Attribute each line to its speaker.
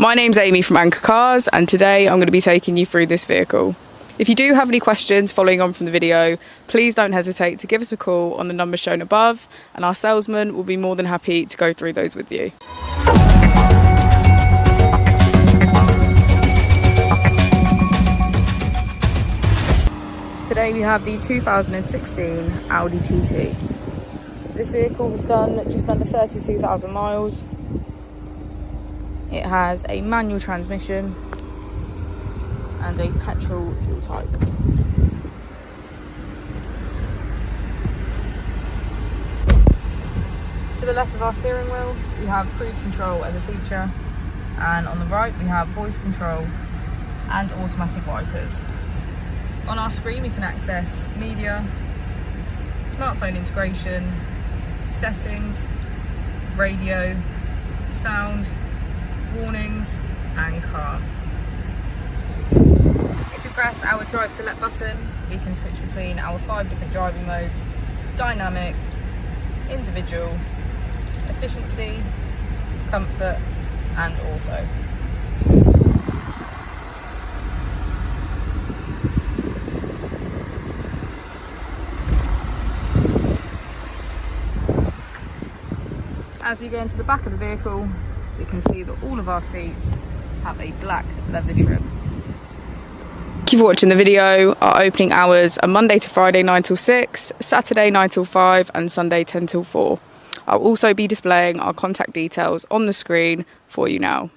Speaker 1: My name's Amy from Anchor Cars, and today I'm going to be taking you through this vehicle. If you do have any questions following on from the video, please don't hesitate to give us a call on the number shown above, and our salesman will be more than happy to go through those with you. Today we have the 2016 Audi TT. This vehicle was done just under 32,000 miles. It has a manual transmission and a petrol fuel type. To the left of our steering wheel, we have cruise control as a feature, and on the right we have voice control and automatic wipers. On our screen we can access media, smartphone integration, settings, radio, sound, warnings and car. If you press our drive select button, we can switch between our 5 different driving modes: dynamic, individual, efficiency, comfort and auto. As we go into the back of the vehicle, we can see that all of our seats have a black leather trim. Thank you for watching the video. Our opening hours are Monday to Friday 9 till 6, Saturday 9 till 5 and Sunday 10 till 4. I'll also be displaying our contact details on the screen for you now.